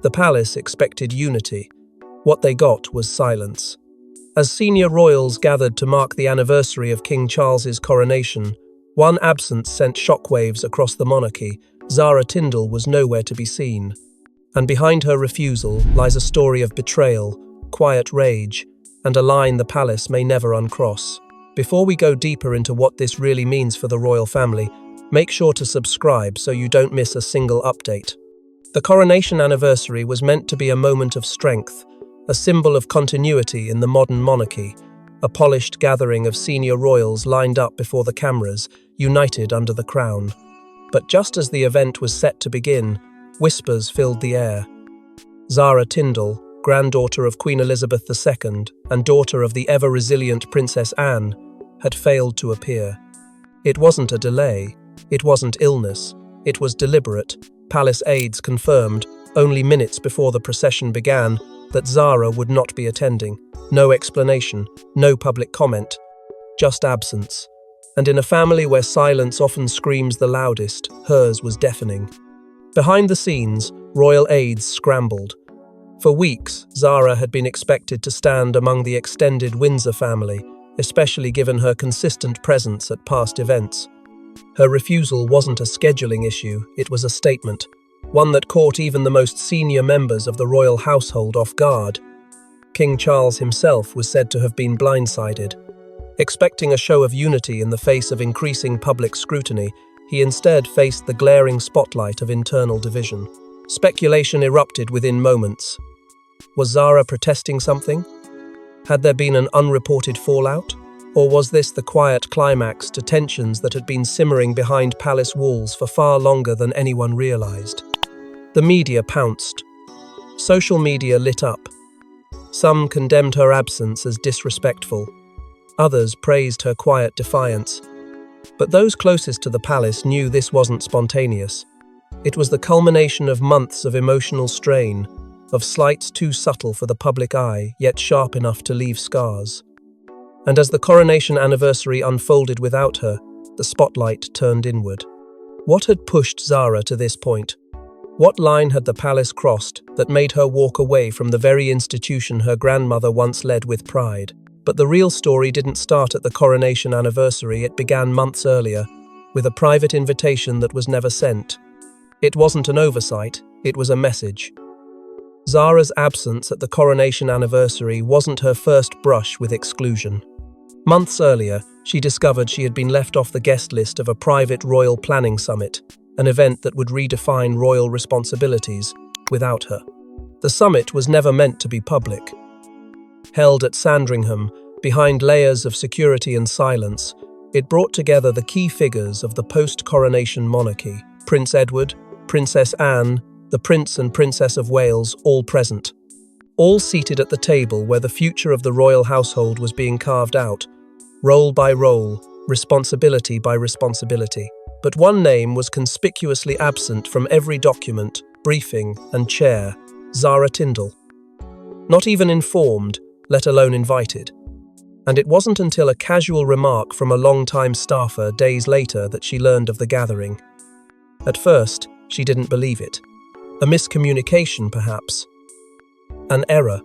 The palace expected unity. What they got was silence. As senior royals gathered to mark the anniversary of King Charles's coronation, one absence sent shockwaves across the monarchy. Zara Tindall was nowhere to be seen. And behind her refusal lies a story of betrayal, quiet rage, and a line the palace may never uncross. Before we go deeper into what this really means for the royal family, make sure to subscribe so you don't miss a single update. The coronation anniversary was meant to be a moment of strength, a symbol of continuity in the modern monarchy, a polished gathering of senior royals lined up before the cameras, united under the crown. But just as the event was set to begin, whispers filled the air. Zara Tindall, granddaughter of Queen Elizabeth II and daughter of the ever-resilient Princess Anne, had failed to appear. It wasn't a delay, it wasn't illness, it was deliberate. Palace aides confirmed, only minutes before the procession began, that Zara would not be attending. No explanation, no public comment, just absence. And in a family where silence often screams the loudest, hers was deafening. Behind the scenes, royal aides scrambled. For weeks, Zara had been expected to stand among the extended Windsor family, especially given her consistent presence at past events. Her refusal wasn't a scheduling issue, it was a statement, one that caught even the most senior members of the royal household off guard. King Charles himself was said to have been blindsided. Expecting a show of unity in the face of increasing public scrutiny, he instead faced the glaring spotlight of internal division. Speculation erupted within moments. Was Zara protesting something? Had there been an unreported fallout? Or was this the quiet climax to tensions that had been simmering behind palace walls for far longer than anyone realized? The media pounced. Social media lit up. Some condemned her absence as disrespectful. Others praised her quiet defiance. But those closest to the palace knew this wasn't spontaneous. It was the culmination of months of emotional strain, of slights too subtle for the public eye, yet sharp enough to leave scars. And as the coronation anniversary unfolded without her, the spotlight turned inward. What had pushed Zara to this point? What line had the palace crossed that made her walk away from the very institution her grandmother once led with pride? But the real story didn't start at the coronation anniversary, it began months earlier, with a private invitation that was never sent. It wasn't an oversight, it was a message. Zara's absence at the coronation anniversary wasn't her first brush with exclusion. Months earlier, she discovered she had been left off the guest list of a private royal planning summit, an event that would redefine royal responsibilities, without her. The summit was never meant to be public. Held at Sandringham, behind layers of security and silence, it brought together the key figures of the post-coronation monarchy: Prince Edward, Princess Anne, the Prince and Princess of Wales, all present. All seated at the table where the future of the royal household was being carved out, role by role, responsibility by responsibility. But one name was conspicuously absent from every document, briefing, and chair: Zara Tindall. Not even informed, let alone invited. And it wasn't until a casual remark from a long-time staffer days later that she learned of the gathering. At first, she didn't believe it. A miscommunication, perhaps. An error.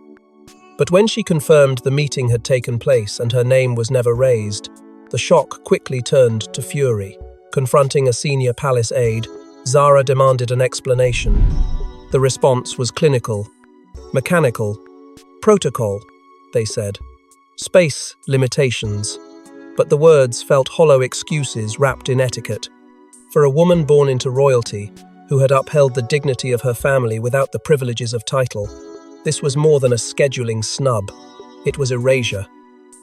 But when she confirmed the meeting had taken place and her name was never raised, the shock quickly turned to fury. Confronting a senior palace aide, Zara demanded an explanation. The response was clinical, mechanical, protocol, they said. Space limitations. But the words felt hollow excuses wrapped in etiquette. For a woman born into royalty, who had upheld the dignity of her family without the privileges of title, this was more than a scheduling snub. It was erasure.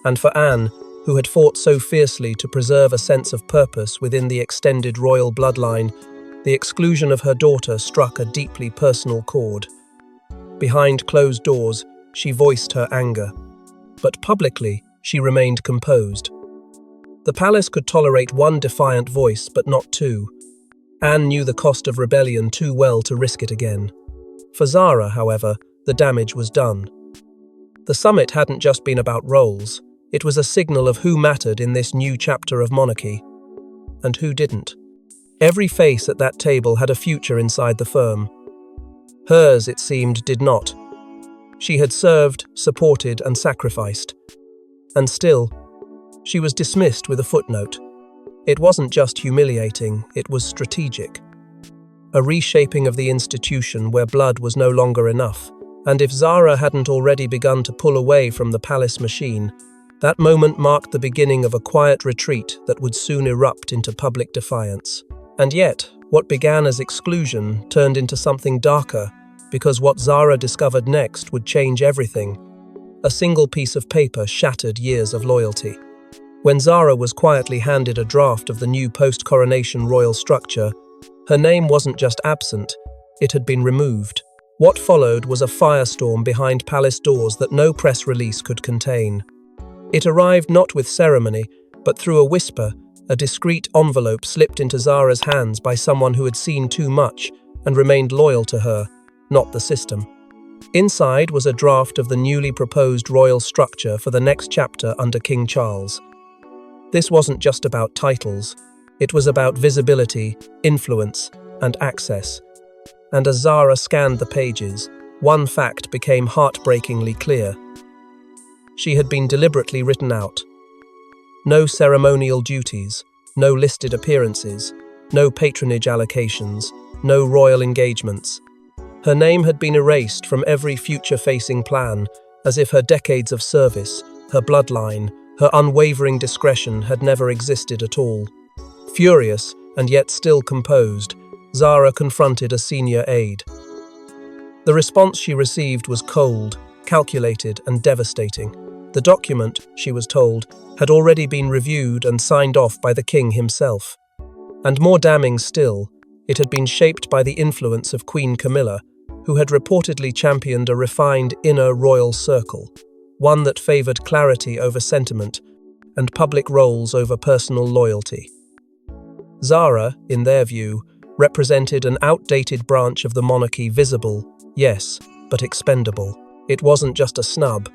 And for Anne, who had fought so fiercely to preserve a sense of purpose within the extended royal bloodline, the exclusion of her daughter struck a deeply personal chord. Behind closed doors, she voiced her anger. But publicly, she remained composed. The palace could tolerate one defiant voice, but not two. Anne knew the cost of rebellion too well to risk it again. For Zara, however, the damage was done. The summit hadn't just been about roles. It was a signal of who mattered in this new chapter of monarchy, and who didn't. Every face at that table had a future inside the firm. Hers, it seemed, did not. She had served, supported, and sacrificed. And still, she was dismissed with a footnote. It wasn't just humiliating, it was strategic. A reshaping of the institution where blood was no longer enough. And if Zara hadn't already begun to pull away from the palace machine, that moment marked the beginning of a quiet retreat that would soon erupt into public defiance. And yet, what began as exclusion turned into something darker, because what Zara discovered next would change everything. A single piece of paper shattered years of loyalty. When Zara was quietly handed a draft of the new post-coronation royal structure, her name wasn't just absent, it had been removed. What followed was a firestorm behind palace doors that no press release could contain. It arrived not with ceremony, but through a whisper, a discreet envelope slipped into Zara's hands by someone who had seen too much and remained loyal to her, not the system. Inside was a draft of the newly proposed royal structure for the next chapter under King Charles. This wasn't just about titles, it was about visibility, influence, and access. And as Zara scanned the pages, one fact became heartbreakingly clear. She had been deliberately written out. No ceremonial duties, no listed appearances, no patronage allocations, no royal engagements. Her name had been erased from every future-facing plan, as if her decades of service, her bloodline, her unwavering discretion had never existed at all. Furious, and yet still composed, Zara confronted a senior aide. The response she received was cold, calculated, and devastating. The document, she was told, had already been reviewed and signed off by the king himself. And more damning still, it had been shaped by the influence of Queen Camilla, who had reportedly championed a refined inner royal circle, one that favoured clarity over sentiment and public roles over personal loyalty. Zara, in their view, represented an outdated branch of the monarchy visible, yes, but expendable. It wasn't just a snub.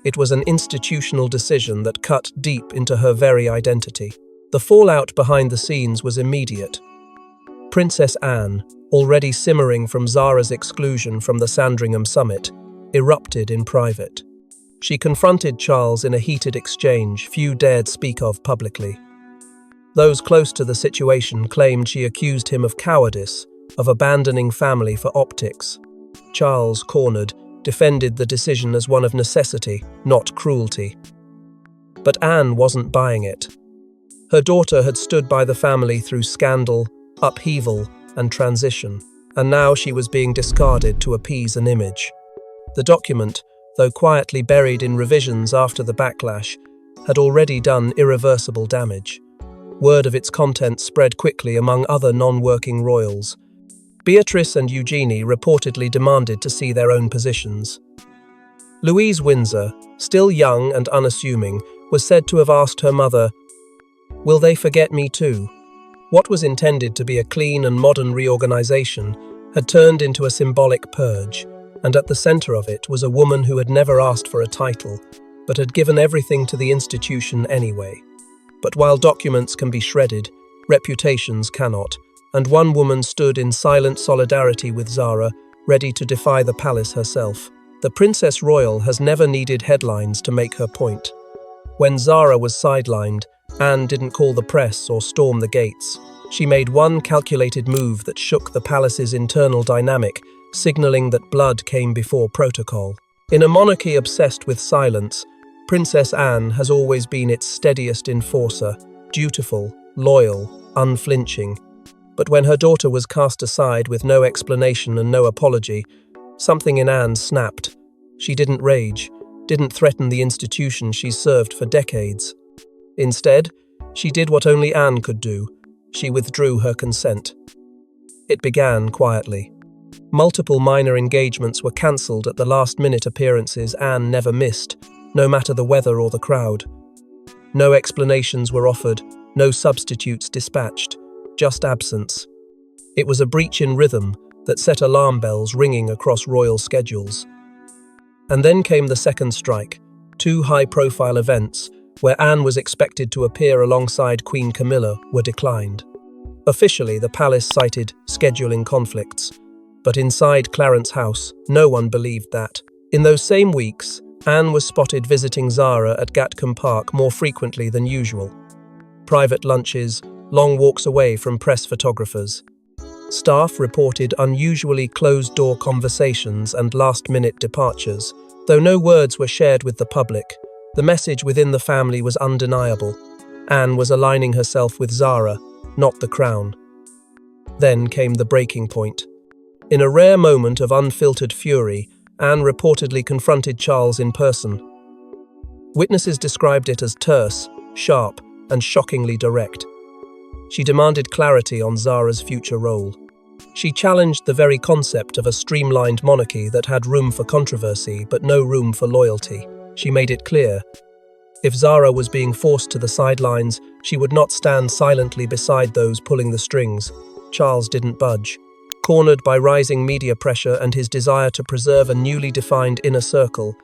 It was an institutional decision that cut deep into her very identity. The fallout behind the scenes was immediate. Princess Anne, already simmering from Zara's exclusion from the Sandringham summit, erupted in private. She confronted Charles in a heated exchange few dared speak of publicly. Those close to the situation claimed she accused him of cowardice, of abandoning family for optics. Charles, cornered, defended the decision as one of necessity, not cruelty. But Anne wasn't buying it. Her daughter had stood by the family through scandal, upheaval, and transition, and now she was being discarded to appease an image. The document, though quietly buried in revisions after the backlash, had already done irreversible damage. Word of its content spread quickly among other non-working royals. Beatrice and Eugenie reportedly demanded to see their own positions. Louise Windsor, still young and unassuming, was said to have asked her mother, "Will they forget me too?" What was intended to be a clean and modern reorganization had turned into a symbolic purge, and at the center of it was a woman who had never asked for a title, but had given everything to the institution anyway. But while documents can be shredded, reputations cannot, and one woman stood in silent solidarity with Zara, ready to defy the palace herself. The Princess Royal has never needed headlines to make her point. When Zara was sidelined, Anne didn't call the press or storm the gates. She made one calculated move that shook the palace's internal dynamic, signaling that blood came before protocol. In a monarchy obsessed with silence, Princess Anne has always been its steadiest enforcer, dutiful, loyal, unflinching. But when her daughter was cast aside with no explanation and no apology, something in Anne snapped. She didn't rage, didn't threaten the institution she's served for decades. Instead, she did what only Anne could do. She withdrew her consent. It began quietly. Multiple minor engagements were cancelled at the last-minute appearances Anne never missed, no matter the weather or the crowd. No explanations were offered, no substitutes dispatched, just absence. It was a breach in rhythm that set alarm bells ringing across royal schedules. And then came the second strike, two high-profile events where Anne was expected to appear alongside Queen Camilla were declined. Officially, the palace cited scheduling conflicts, But inside Clarence's house, no one believed that. In those same weeks, Anne was spotted visiting Zara at Gatcombe Park more frequently than usual. Private lunches, long walks away from press photographers. Staff reported unusually closed-door conversations and last-minute departures. Though no words were shared with the public, the message within the family was undeniable. Anne was aligning herself with Zara, not the crown. Then came the breaking point. In a rare moment of unfiltered fury, Anne reportedly confronted Charles in person. Witnesses described it as terse, sharp, and shockingly direct. She demanded clarity on Zara's future role. She challenged the very concept of a streamlined monarchy that had room for controversy but no room for loyalty. She made it clear, if Zara was being forced to the sidelines, she would not stand silently beside those pulling the strings. Charles didn't budge. Cornered by rising media pressure and his desire to preserve a newly defined inner circle,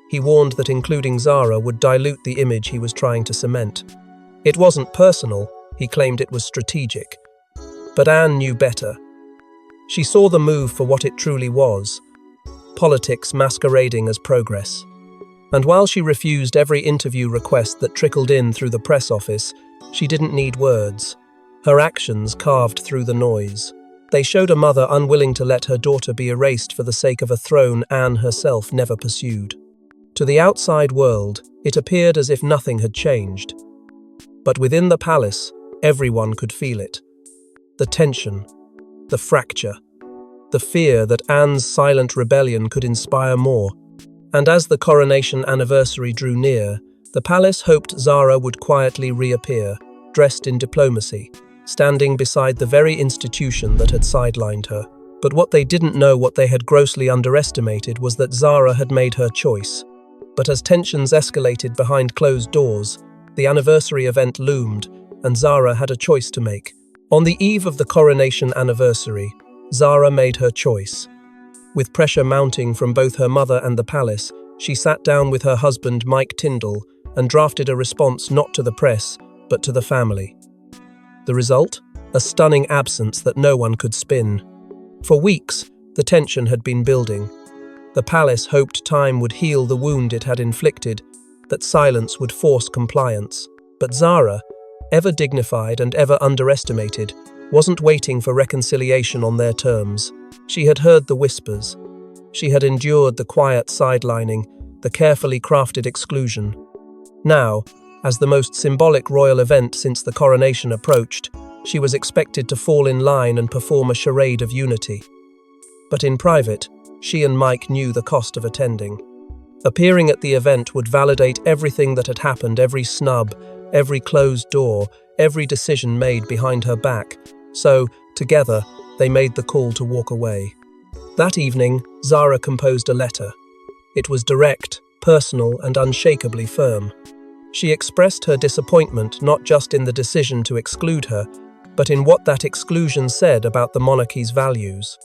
he warned that including Zara would dilute the image he was trying to cement. It wasn't personal, he claimed it was strategic. But Anne knew better. She saw the move for what it truly was, politics masquerading as progress. And while she refused every interview request that trickled in through the press office, she didn't need words. Her actions carved through the noise. They showed a mother unwilling to let her daughter be erased for the sake of a throne Anne herself never pursued. To the outside world, it appeared as if nothing had changed. But within the palace, everyone could feel it. The tension, the fracture, the fear that Anne's silent rebellion could inspire more. And as the coronation anniversary drew near, the palace hoped Zara would quietly reappear, dressed in diplomacy, standing beside the very institution that had sidelined her. But what they didn't know, what they had grossly underestimated, was that Zara had made her choice. But as tensions escalated behind closed doors, the anniversary event loomed, and Zara had a choice to make. On the eve of the coronation anniversary, Zara made her choice. With pressure mounting from both her mother and the palace, she sat down with her husband Mike Tindall and drafted a response not to the press, but to the family. The result? A stunning absence that no one could spin. For weeks, the tension had been building. The palace hoped time would heal the wound it had inflicted, that silence would force compliance. But Zara, ever dignified and ever underestimated, wasn't waiting for reconciliation on their terms. She had heard the whispers. She had endured the quiet sidelining, the carefully crafted exclusion. Now, as the most symbolic royal event since the coronation approached, she was expected to fall in line and perform a charade of unity. But in private, she and Mike knew the cost of attending. Appearing at the event would validate everything that had happened, every snub, every closed door, every decision made behind her back. So, together, they made the call to walk away. That evening, Zara composed a letter. It was direct, personal, and unshakably firm. She expressed her disappointment not just in the decision to exclude her, but in what that exclusion said about the monarchy's values.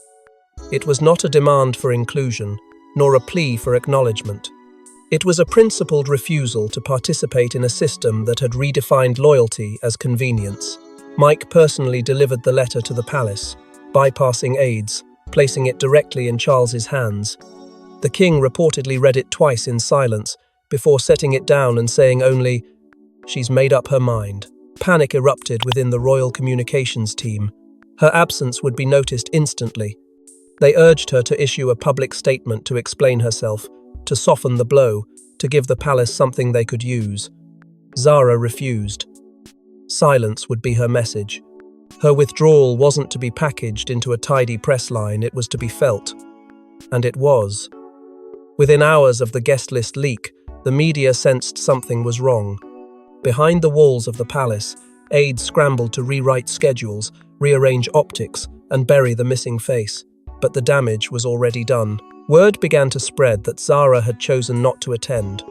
It was not a demand for inclusion, nor a plea for acknowledgement. It was a principled refusal to participate in a system that had redefined loyalty as convenience. Mike personally delivered the letter to the palace, bypassing aides, placing it directly in Charles's hands. The king reportedly read it twice in silence, before setting it down and saying only, "She's made up her mind." Panic erupted within the royal communications team. Her absence would be noticed instantly. They urged her to issue a public statement to explain herself, to soften the blow, to give the palace something they could use. Zara refused. Silence would be her message. Her withdrawal wasn't to be packaged into a tidy press line, it was to be felt. And it was. Within hours of the guest list leak, the media sensed something was wrong. Behind the walls of the palace, aides scrambled to rewrite schedules, rearrange optics, and bury the missing face. But the damage was already done. Word began to spread that Zara had chosen not to attend.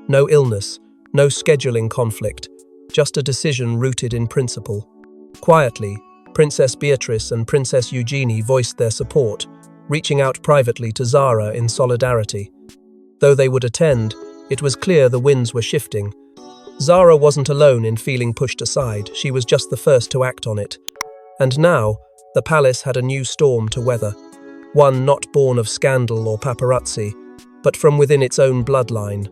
No illness, no scheduling conflict, just a decision rooted in principle. Quietly, Princess Beatrice and Princess Eugenie voiced their support, reaching out privately to Zara in solidarity. Though they would attend, it was clear the winds were shifting. Zara wasn't alone in feeling pushed aside, she was just the first to act on it. And now, the palace had a new storm to weather. one not born of scandal or paparazzi, but from within its own bloodline.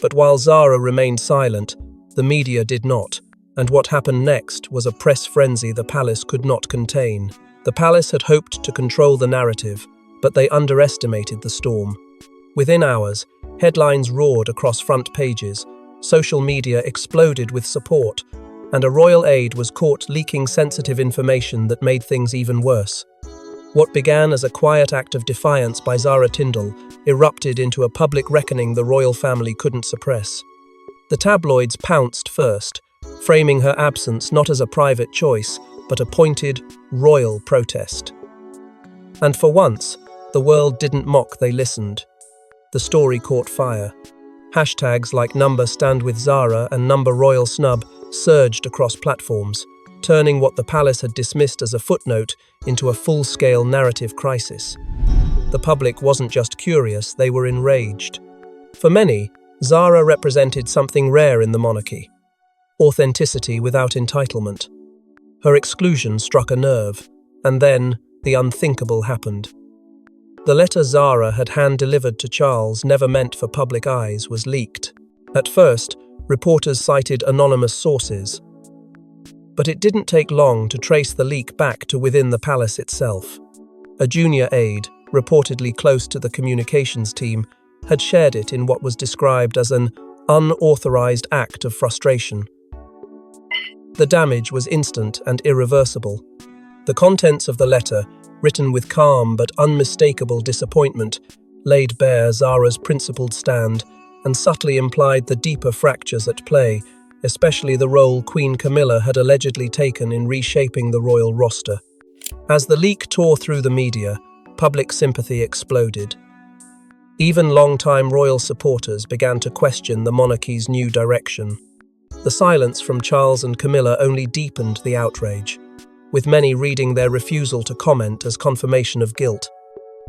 But while Zara remained silent, the media did not, and what happened next was a press frenzy the palace could not contain. The palace had hoped to control the narrative, but they underestimated the storm. Within hours, headlines roared across front pages, social media exploded with support, and a royal aide was caught leaking sensitive information that made things even worse. What began as a quiet act of defiance by Zara Tindall erupted into a public reckoning the royal family couldn't suppress. The tabloids pounced first, framing her absence not as a private choice, but a pointed, royal protest. And for once, the world didn't mock, they listened. The story caught fire. Hashtags like #StandWithZara and #RoyalSnub surged across platforms, turning what the palace had dismissed as a footnote into a full-scale narrative crisis. The public wasn't just curious, they were enraged. For many, Zara represented something rare in the monarchy: authenticity without entitlement. Her exclusion struck a nerve, and then the unthinkable happened. The letter Zara had hand-delivered to Charles, never meant for public eyes, was leaked. At first, reporters cited anonymous sources. But it didn't take long to trace the leak back to within the palace itself. A junior aide, reportedly close to the communications team, had shared it in what was described as an unauthorized act of frustration. The damage was instant and irreversible. The contents of the letter, written with calm but unmistakable disappointment, laid bare Zara's principled stand and subtly implied the deeper fractures at play, especially the role Queen Camilla had allegedly taken in reshaping the royal roster. As the leak tore through the media, public sympathy exploded. Even long-time royal supporters began to question the monarchy's new direction. The silence from Charles and Camilla only deepened the outrage, with many reading their refusal to comment as confirmation of guilt,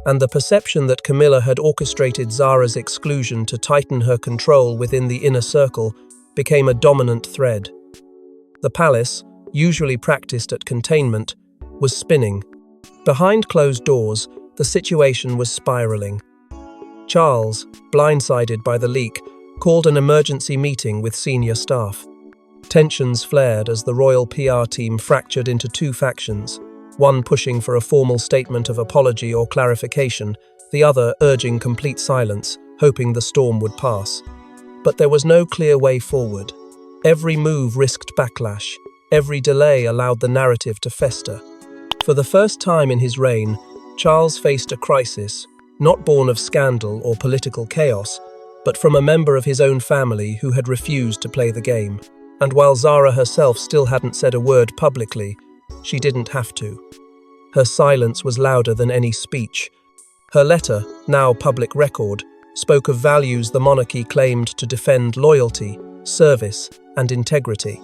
and the perception that Camilla had orchestrated Zara's exclusion to tighten her control within the inner circle became a dominant thread. The palace, usually practiced at containment, was spinning. Behind closed doors, the situation was spiraling. Charles, blindsided by the leak, called an emergency meeting with senior staff. Tensions flared as the royal PR team fractured into two factions, one pushing for a formal statement of apology or clarification, the other urging complete silence, hoping the storm would pass. But there was no clear way forward. Every move risked backlash. Every delay allowed the narrative to fester. For the first time in his reign, Charles faced a crisis, not born of scandal or political chaos, but from a member of his own family who had refused to play the game. And while Zara herself still hadn't said a word publicly, she didn't have to. Her silence was louder than any speech. Her letter, now public record, spoke of values the monarchy claimed to defend: loyalty, service, and integrity.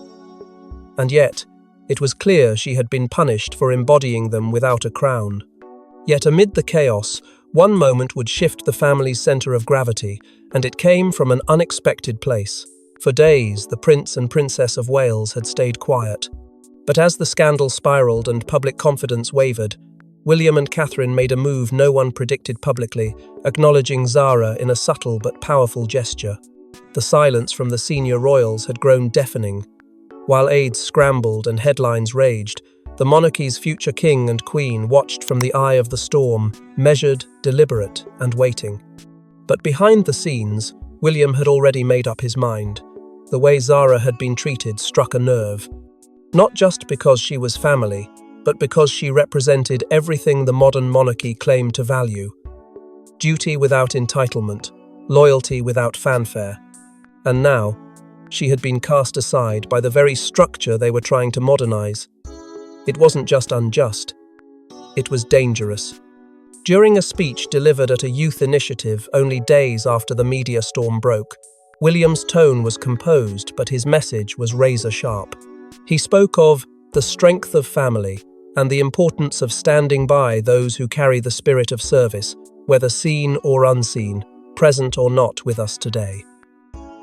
And yet, it was clear she had been punished for embodying them without a crown. Yet amid the chaos, one moment would shift the family's center of gravity, and it came from an unexpected place. For days, the Prince and Princess of Wales had stayed quiet. But as the scandal spiraled and public confidence wavered, William and Catherine made a move no one predicted publicly, acknowledging Zara in a subtle but powerful gesture. The silence from the senior royals had grown deafening. While aides scrambled and headlines raged, the monarchy's future king and queen watched from the eye of the storm, measured, deliberate, and waiting. But behind the scenes, William had already made up his mind. The way Zara had been treated struck a nerve. Not just because she was family, but because she represented everything the modern monarchy claimed to value: duty without entitlement, loyalty without fanfare. And now, she had been cast aside by the very structure they were trying to modernize. It wasn't just unjust, it was dangerous. During a speech delivered at a youth initiative only days after the media storm broke, William's tone was composed, but his message was razor-sharp. He spoke of the strength of family and the importance of standing by those who carry the spirit of service, whether seen or unseen, present or not with us today.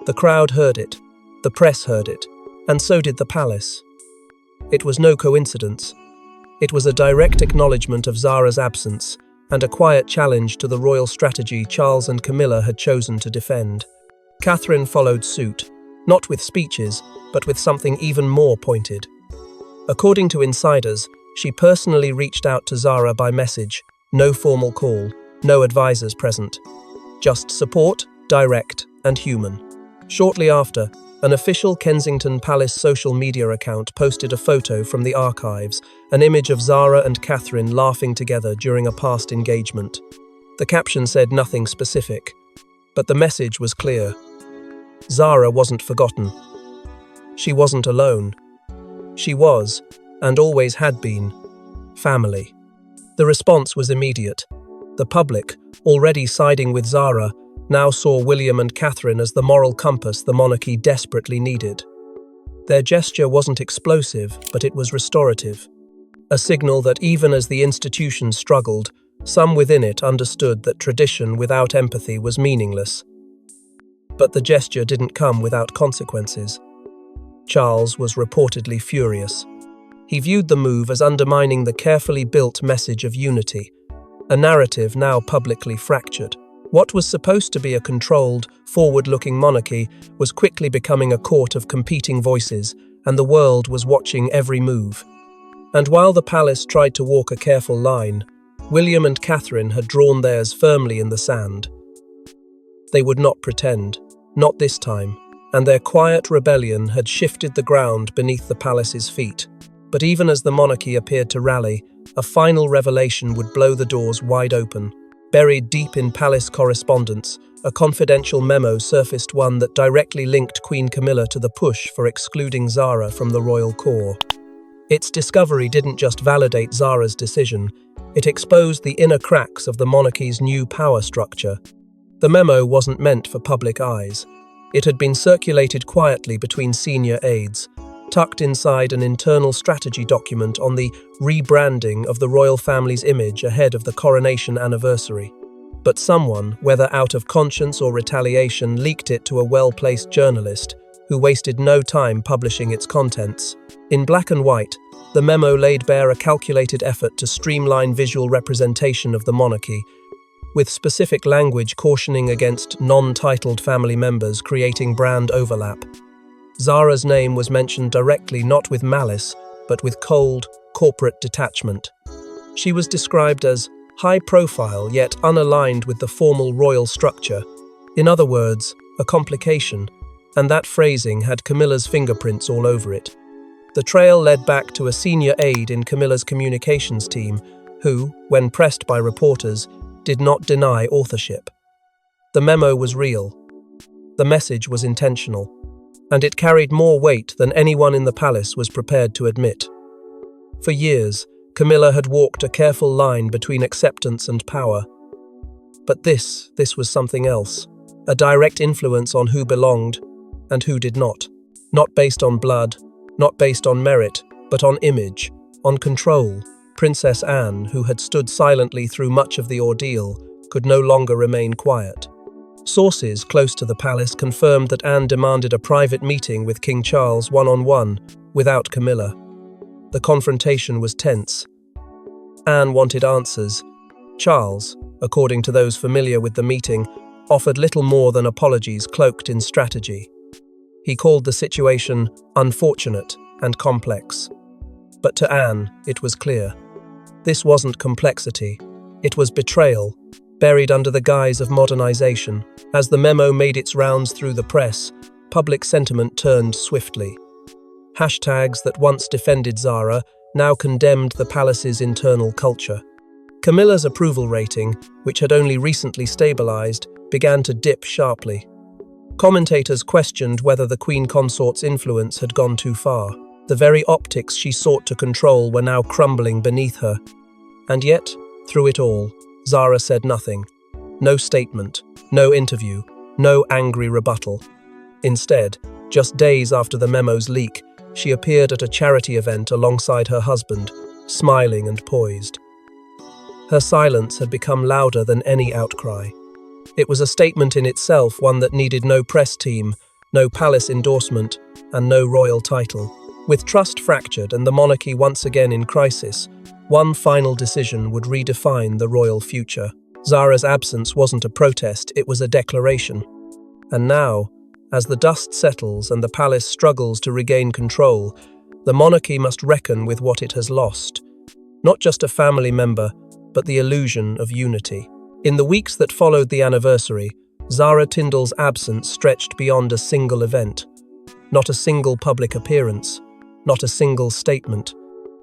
The crowd heard it, the press heard it, and so did the palace. It was no coincidence. It was a direct acknowledgement of Zara's absence and a quiet challenge to the royal strategy Charles and Camilla had chosen to defend. Catherine followed suit, not with speeches, but with something even more pointed. According to insiders, she personally reached out to Zara by message, no formal call, no advisors present. Just support, direct, and human. Shortly after, an official Kensington Palace social media account posted a photo from the archives, an image of Zara and Catherine laughing together during a past engagement. The caption said nothing specific, but the message was clear. Zara wasn't forgotten. She wasn't alone. She was, and always had been, family. The response was immediate. The public, already siding with Zara, now saw William and Catherine as the moral compass the monarchy desperately needed. Their gesture wasn't explosive, but it was restorative. A signal that even as the institution struggled, some within it understood that tradition without empathy was meaningless. But the gesture didn't come without consequences. Charles was reportedly furious. He viewed the move as undermining the carefully built message of unity, a narrative now publicly fractured. What was supposed to be a controlled, forward-looking monarchy was quickly becoming a court of competing voices, and the world was watching every move. And while the palace tried to walk a careful line, William and Catherine had drawn theirs firmly in the sand. They would not pretend, not this time, and their quiet rebellion had shifted the ground beneath the palace's feet. But even as the monarchy appeared to rally, a final revelation would blow the doors wide open. Buried deep in palace correspondence, a confidential memo surfaced, one that directly linked Queen Camilla to the push for excluding Zara from the royal court. Its discovery didn't just validate Zara's decision, it exposed the inner cracks of the monarchy's new power structure. The memo wasn't meant for public eyes. It had been circulated quietly between senior aides, tucked inside an internal strategy document on the rebranding of the royal family's image ahead of the coronation anniversary. But someone, whether out of conscience or retaliation, leaked it to a well-placed journalist who wasted no time publishing its contents. In black and white, the memo laid bare a calculated effort to streamline visual representation of the monarchy, with specific language cautioning against non-titled family members creating brand overlap. Zara's name was mentioned directly, not with malice, but with cold, corporate detachment. She was described as high-profile yet unaligned with the formal royal structure. In other words, a complication, and that phrasing had Camilla's fingerprints all over it. The trail led back to a senior aide in Camilla's communications team, who, when pressed by reporters, did not deny authorship. The memo was real. The message was intentional. And it carried more weight than anyone in the palace was prepared to admit. For years, Camilla had walked a careful line between acceptance and power. But this was something else, a direct influence on who belonged and who did not. Not based on blood, not based on merit, but on image, on control. Princess Anne, who had stood silently through much of the ordeal, could no longer remain quiet. Sources close to the palace confirmed that Anne demanded a private meeting with King Charles one-on-one, without Camilla. The confrontation was tense. Anne wanted answers. Charles, according to those familiar with the meeting, offered little more than apologies cloaked in strategy. He called the situation unfortunate and complex. But to Anne, it was clear. This wasn't complexity. It was betrayal, buried under the guise of modernization. As the memo made its rounds through the press, public sentiment turned swiftly. Hashtags that once defended Zara now condemned the palace's internal culture. Camilla's approval rating, which had only recently stabilized, began to dip sharply. Commentators questioned whether the Queen Consort's influence had gone too far. The very optics she sought to control were now crumbling beneath her. And yet, through it all, Zara said nothing. No statement, no interview, no angry rebuttal. Instead, just days after the memo's leak, she appeared at a charity event alongside her husband, smiling and poised. Her silence had become louder than any outcry. It was a statement in itself, one that needed no press team, no palace endorsement, and no royal title. With trust fractured and the monarchy once again in crisis, one final decision would redefine the royal future. Zara's absence wasn't a protest, it was a declaration. And now, as the dust settles and the palace struggles to regain control, the monarchy must reckon with what it has lost. Not just a family member, but the illusion of unity. In the weeks that followed the anniversary, Zara Tindall's absence stretched beyond a single event. Not a single public appearance, not a single statement.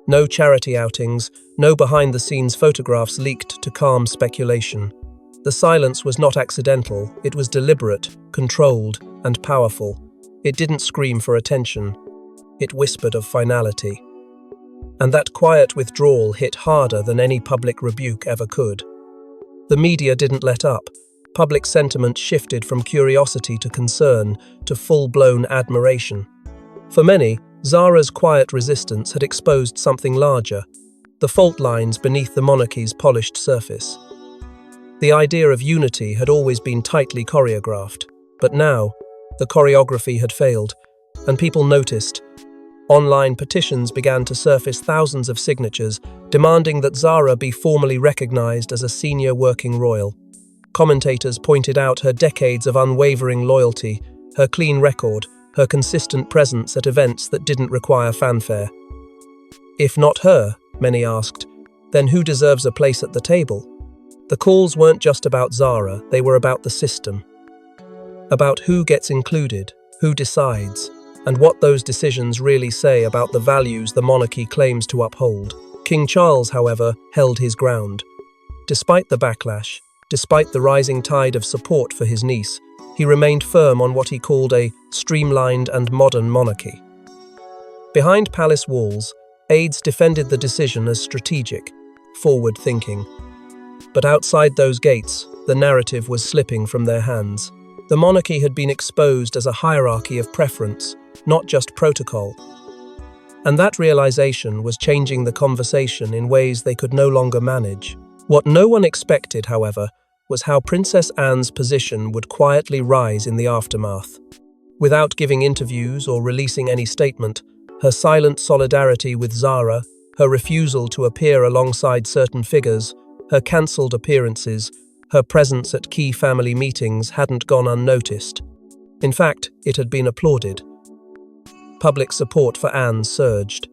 No charity outings, no behind-the-scenes photographs leaked to calm speculation. The silence was not accidental, it was deliberate, controlled, and powerful. It didn't scream for attention. It whispered of finality. And that quiet withdrawal hit harder than any public rebuke ever could. The media didn't let up. Public sentiment shifted from curiosity to concern to full-blown admiration. For many, Zara's quiet resistance had exposed something larger, the fault lines beneath the monarchy's polished surface. The idea of unity had always been tightly choreographed, but now, the choreography had failed, and people noticed. Online petitions began to surface thousands of signatures, demanding that Zara be formally recognized as a senior working royal. Commentators pointed out her decades of unwavering loyalty, her clean record, her consistent presence at events that didn't require fanfare. If not her, many asked, then who deserves a place at the table? The calls weren't just about Zara, they were about the system. About who gets included, who decides, and what those decisions really say about the values the monarchy claims to uphold. King Charles, however, held his ground. Despite the backlash, despite the rising tide of support for his niece, he remained firm on what he called a streamlined and modern monarchy. Behind palace walls, aides defended the decision as strategic, forward-thinking. But outside those gates, the narrative was slipping from their hands. The monarchy had been exposed as a hierarchy of preference, not just protocol. And that realization was changing the conversation in ways they could no longer manage. What no one expected, however, was how Princess Anne's position would quietly rise in the aftermath. Without giving interviews or releasing any statement, her silent solidarity with Zara, her refusal to appear alongside certain figures, her cancelled appearances, her presence at key family meetings hadn't gone unnoticed. In fact, it had been applauded. Public support for Anne surged.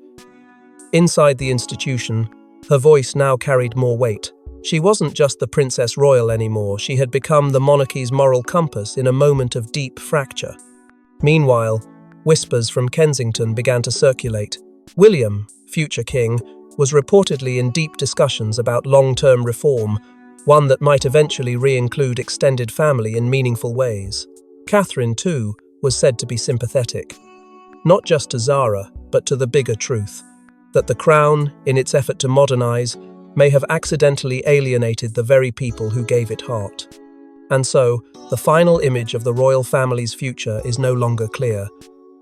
Inside the institution, her voice now carried more weight. She wasn't just the Princess Royal anymore, she had become the monarchy's moral compass in a moment of deep fracture. Meanwhile, whispers from Kensington began to circulate. William, future king, was reportedly in deep discussions about long-term reform, one that might eventually re-include extended family in meaningful ways. Catherine, too, was said to be sympathetic. Not just to Zara, but to the bigger truth, that the crown, in its effort to modernize, may have accidentally alienated the very people who gave it heart. And so, the final image of the royal family's future is no longer clear.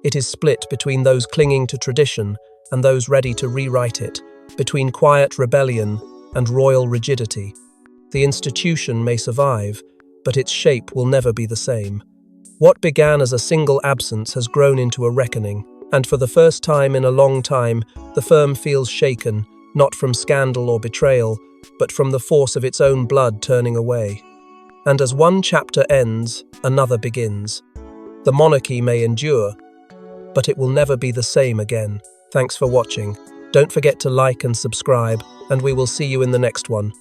It is split between those clinging to tradition and those ready to rewrite it, between quiet rebellion and royal rigidity. The institution may survive, but its shape will never be the same. What began as a single absence has grown into a reckoning, and for the first time in a long time, the firm feels shaken, not from scandal or betrayal, but from the force of its own blood turning away. And as one chapter ends, another begins. The monarchy may endure, but it will never be the same again. Thanks for watching. Don't forget to like and subscribe, and we will see you in the next one.